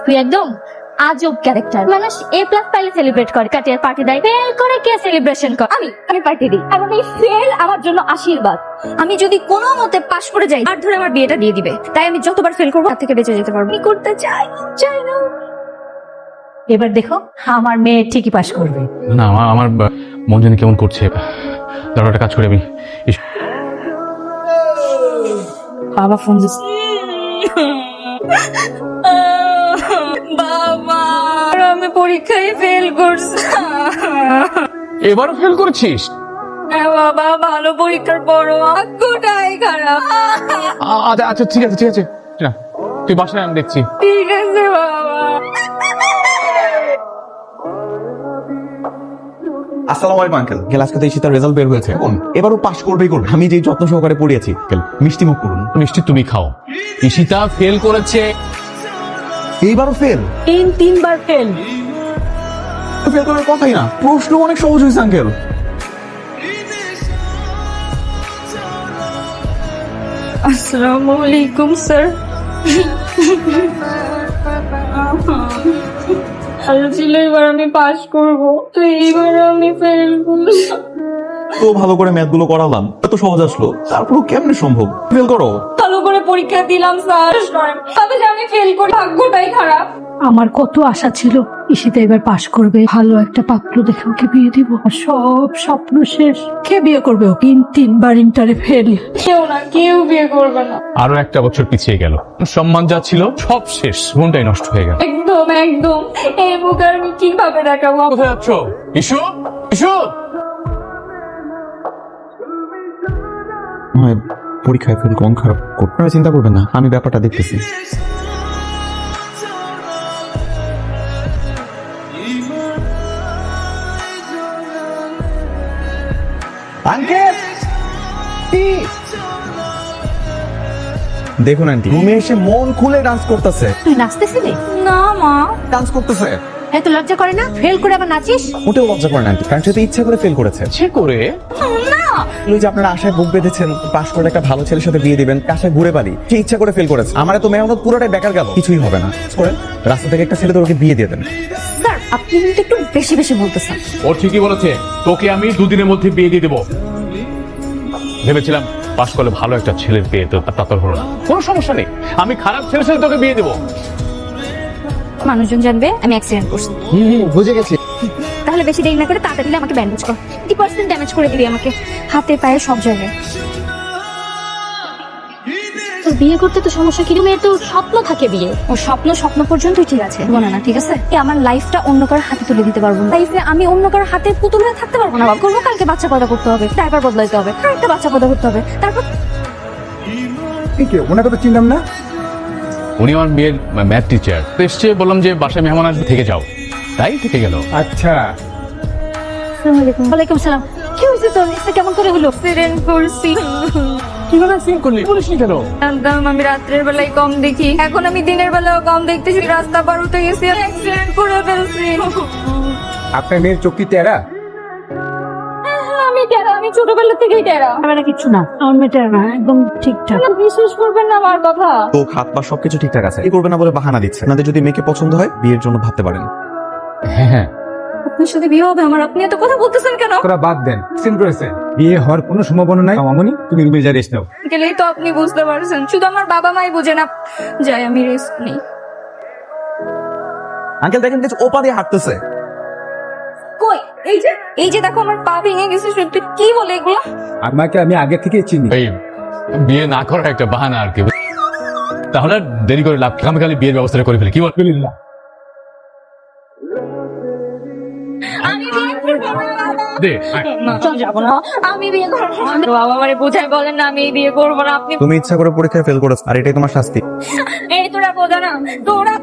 তুই একদম আজব ক্যারেক্টার। মানুষ A+ পাইলে সেলিব্রেট করে, কাটিয়ার পার্টি দেয়, ফেল করে কে সেলিব্রেশন করে? আমি পার্টি দিই, এবং এই ফেল আমার জন্য আশীর্বাদ। আমি যদি কোনো মতে পাশ করে যাই আর ধরে আমার বিয়েটা দিয়ে দিবে, তাই আমি যতবার ফেল করবো তার থেকে বেঁচে যেতে পারবো। আমি করতে চাই না। এবার দেখো আমার মেয়ে ঠিকই পাশ করবে। না আমার মন জানি কেমন করছে। ধরো একটা কাজ করে আমি বাবা ফোন দিচ্ছে। বাবা, আমি পরীক্ষায় ফেল করছি। এবারও ফেল করেছিস? হ্যাঁ বাবা, ভালো পরীক্ষার পরও ভাগ্যটাই খারাপ। আচ্ছা আচ্ছা ঠিক আছে না, তুই বাসায় আমি দেখছি। ঠিক আছে বাবা। আসসালামু আলাইকুম আঙ্কেল। আজকে তো ঈশিতার রেজাল্ট বের হয়েছে, এবারও পাশ করবেই করবে। আমি যে যত্ন সহকারে পড়িয়েছি, মিষ্টি মুখ করুন। মিষ্টি তুমি খাও। ঈশিতা ফেল করেছে। এইবারও ফেল? 3বার ফেল। ফেল করার কথাই না, প্রশ্ন অনেক সহজ হয়েছে আঙ্কেল। আসসালামু আলাইকুম স্যার। ভালো ছিল এবার আমি পাস করব, তো এইবার আমি ফেল করছি। তো ভালো করে ম্যাথ গুলো করালাম, এত সহজ আসলো, তারপরও কেমনে সম্ভব ফেল করো? ভালো করে পরীক্ষা দিলাম স্যার, তবে যে আমি ফেল করি, ভাগ্যটাই খারাপ। আমার কত আশা ছিল ঈশিতা এবার পাশ করবে, ভালো একটা পাত্র দেখে ওকে বিয়ে দিব। আর সব স্বপ্ন শেষ। কে বিয়ে করবে? ও 3বার ইন্টারে ফেল। কেউ বিয়ে করবে না। আরো একটা বছর পিছিয়ে গেল, সম্মান যা ছিল সব শেষ, মনটাই নষ্ট হয়ে গেল। একদম এই মুখ আর আমি কিভাবে দেখাবো? কোথায় যাচ্ছ? ইসু ইসু, পরীক্ষায় ফেল কম খারাপ আপনারা চিন্তা করবেন না, আমি ব্যাপারটা দেখতেছি। দেখুন আন্টি, রুমে এসে মন খুলে ডান্স করতেছে। তুই নাচতেছিলি? না মা। ডান্স করতেছে? এত লজ্জা করে না? ফেল করে আবার নাচিস? মোটেও লজ্জা করে না আন্টি, কারণ সে তো ইচ্ছা করে ফেল করেছে। সে করে ওই যে আপনারা আশায় বুক বেঁধেছেন পাশ করে একটা ভালো ছেলের সাথে বিয়ে দিবেন, আশায় ঘুরে পারি, সে ইচ্ছা করে ফেল করেছে। আমার তো মেহনত পুরোটাই বেকার গেল, কিছুই হবে না। করেন রাস্তা থেকে একটা ছেলে তো ওকে বিয়ে দিয়ে দেন। স্যার, আপনি কিন্তু একটু বেশি বলতেছেন। ও ঠিকই বলেছে, তোকে আমি 2 দিনের মধ্যে বিয়ে দিয়ে দেবো। ভেবেছিলাম পাশ করলে ভালো একটা ছেলের বিয়ে, তো তা তোর হলো না। কোনো সমস্যা নেই, আমি খারাপ ছেলের সাথে তোকে বিয়ে দেবো। মানুষজন জানবে আমি অ্যাক্সিডেন্ট করছি। বুঝে গেছি। তাহলে বেশি দেরি না করে তাড়াতাড়ি আমাকে ব্যান্ডেজ কর। 50% ড্যামেজ করে দিবি আমাকে, হাতে পায়ে সব জায়গায়। তোর বিয়ে করতে তো সমস্যা কি? মেয়ের তো স্বপ্ন থাকে বিয়ে। ও স্বপ্ন পর্যন্তই ঠিক আছে, বলে না ঠিক আছে। আমার লাইফটা অন্য কারোর হাতে তুলে দিতে পারবো না। লাইফে আমি অন্য কারোর হাতে পুতুল হয়ে থাকতে পারবো না। বাবা করবো, কালকে বাচ্চা পয়দা করতে হবে, ডাইপার বদলাইতে হবে, আর একটা বাচ্চা পয়দা করতে হবে, তারপর ওনাকে তো চিনলাম না। উনি আমার মেয়ের ম্যাথ টিচার। এসছে, বললাম যে বাসায় মেহমান আসবে, থেকে যাও, তাই থেকে গেল। আচ্ছা, ওয়ালাইকুম সালাম। কি হয়েছে তোর? এটা কেমন করে হলো? অ্যাক্সিডেন্ট করছি। কিভাবে অ্যাক্সিডেন্ট করলি? বলিসনি কেন? জানতাম আমি রাত্রের বেলায় কম দেখি, এখন আমি দিনের বেলাও কম দেখতেছি। রাস্তা পার হতে গেছি, অ্যাক্সিডেন্ট করে ফেলছি। আপনার মেয়ের চোখ কি টেরা? আমি টেরা, আমি ছোটবেলা থেকেই টেরা। আমার কিছু না, আমার মেয়েটা না, একদম ঠিকঠাক। বিশ্বাস করবেন না আমার কথা। তো হাত পা সবকিছু ঠিকঠাক আছে, এই করবে না বলে বাহানা দিচ্ছে। আপনাদের যদি মেয়েকে পছন্দ হয় বিয়ের জন্য ভাবতে পারেন। হ্যাঁ, আপনার সাথে বিয়ে হবে আমার, আপনি এত কথা বলতেছেন কেন? তোরা বাদ দেন, সিন করেছে, বিয়ে হওয়ার কোনো সম্ভাবনা নাই। মামনি তুমি রুমে যা রেস্ট নাও। গেলেই তো আপনি বুঝতে পারছেন, শুধু আমার বাবা মাই বুঝে না। যাই, আমি রেস্ট নেই। আঙ্কেল দেখেন কিছু ওপা দিয়ে হাঁটতেছে। কই? এই যে দেখো, আমার পা ভেঙে গেছে। সত্যি কি বলে এগুলো? আমাকে আমি আগে থেকে চিনি। এই বিয়ে না করার একটা বাহানা আর কি। তাহলে আর দেরি করে লাভ কি? আমি খালি বিয়ের ব্যবস্থা করে ফেলি, কি বল? আলহামদুলিল্লাহ। আমি বিয়ে করবো না। দে আয়। চল যাবো না, আমি বিয়ে করবো না। বাবা আমারে বোঝাই, বলেন না আমি বিয়ে করবো না। আপনি তুমি ইচ্ছা করে পরীক্ষায় ফেল করেছো, আর এটাই তোমার শাস্তি। এই তোরা বোঝা না, তোরা